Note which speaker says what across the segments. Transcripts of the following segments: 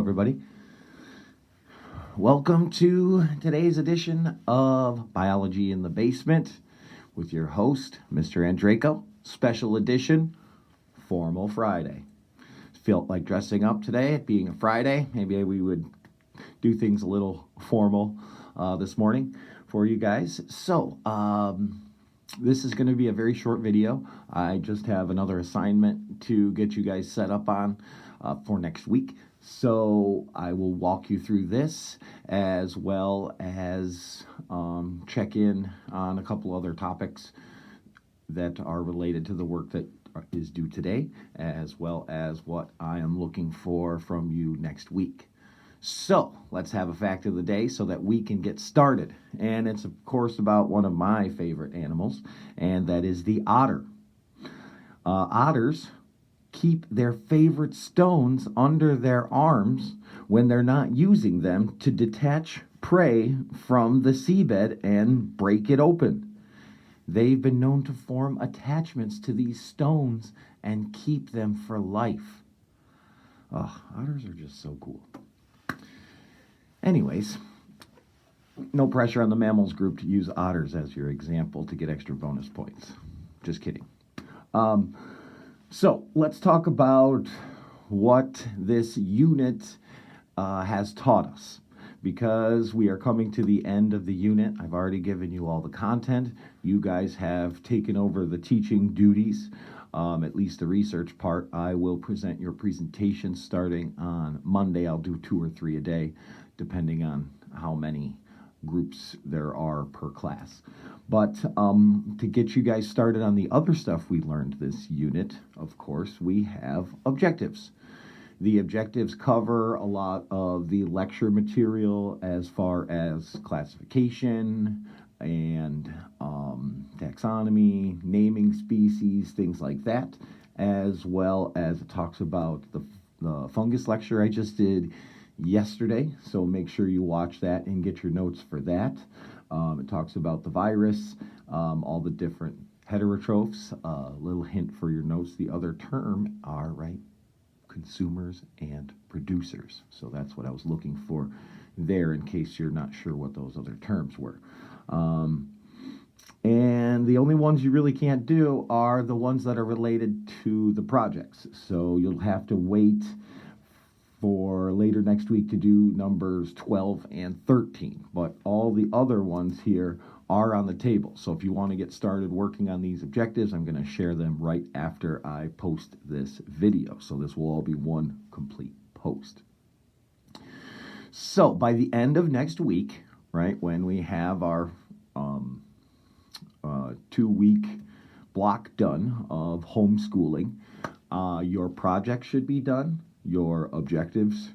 Speaker 1: everybody. Welcome to today's edition of Biology in the Basement with your host, Mr. Andraco. Special edition, Formal Friday. Felt like dressing up today, it being a Friday. Maybe we would do things a little formal this morning for you guys. So, this is going to be a very short video. I just have another assignment to get you guys set up on for next week. So I will walk you through this as well as check in on a couple other topics that are related to the work that is due today, as well as what I am looking for from you next week. So let's have a fact of the day so that we can get started. And it's, of course, about one of my favorite animals, and that is the otter. Otters keep their favorite stones under their arms when they're not using them to detach prey from the seabed and break it open. They've been known to form attachments to these stones and keep them for life. Oh, otters are just so cool. Anyways, no pressure on the mammals group to use otters as your example to get extra bonus points. Just kidding. So let's talk about what this unit has taught us. Because we are coming to the end of the unit, I've already given you all the content. You guys have taken over the teaching duties, at least the research part. I will present your presentation starting on Monday. I'll do 2 or 3 a day, depending on how many groups there are per class. But to get you guys started on the other stuff we learned this unit, of course, we have objectives. The objectives cover a lot of the lecture material as far as classification and taxonomy, naming species, things like that, as well as it talks about the fungus lecture I just did yesterday, so make sure you watch that and get your notes for that. It talks about the virus, all the different heterotrophs. Little hint for your notes, the other term are, right, consumers and producers. So that's what I was looking for there in case you're not sure what those other terms were. And the only ones you really can't do are the ones that are related to the projects. So you'll have to wait for later next week to do numbers 12 and 13. But all the other ones here are on the table. So if you want to get started working on these objectives, I'm going to share them right after I post this video. So this will all be one complete post. So by the end of next week, right, when we have our 2-week block done of homeschooling, your project should be done. Your objectives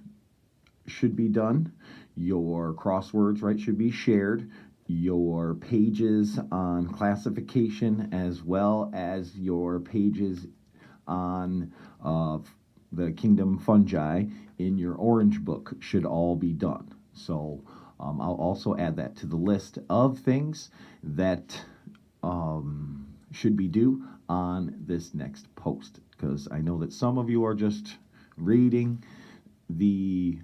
Speaker 1: should be done. Your crosswords, right, should be shared. Your pages on classification, as well as your pages on the kingdom fungi in your orange book should all be done. So I'll also add that to the list of things that should be due on this next post, because I know that some of you are just reading the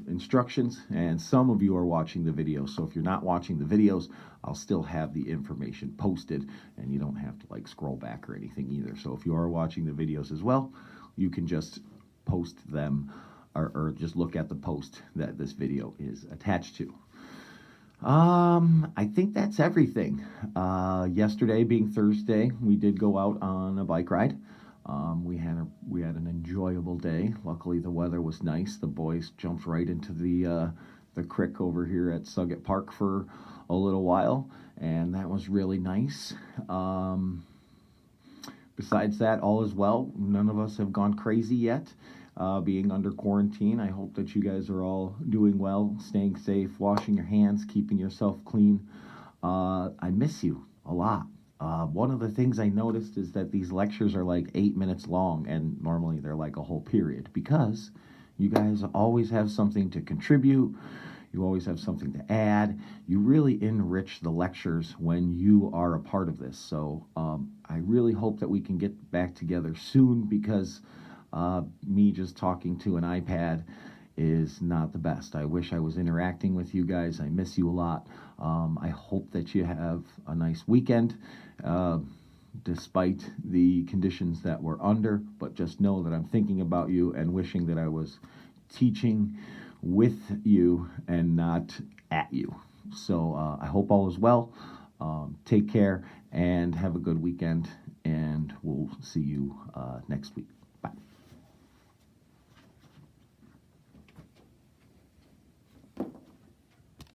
Speaker 1: instructions and some of you are watching the videos. So if you're not watching the videos, I'll still have the information posted and you don't have to like scroll back or anything either. So if you are watching the videos as well, you can just post them or just look at the post that this video is attached to. I think that's everything. Yesterday being Thursday, we did go out on a bike ride. We had an enjoyable day. Luckily, the weather was nice. The boys jumped right into the creek over here at Suggett Park for a little while, and that was really nice. Besides that, all is well. None of us have gone crazy yet, being under quarantine. I hope that you guys are all doing well, staying safe, washing your hands, keeping yourself clean. I miss you a lot. One of the things I noticed is that these lectures are like 8 minutes long, and normally they're like a whole period, because you guys always have something to contribute. You always have something to add. You really enrich the lectures when you are a part of this. So I really hope that we can get back together soon, because me just talking to an iPad is not the best. I wish I was interacting with you guys. I miss you a lot. I hope that you have a nice weekend, despite the conditions that we're under. But just know that I'm thinking about you and wishing that I was teaching with you and not at you. So I hope all is well. Take care and have a good weekend, and we'll see you next week. Bye.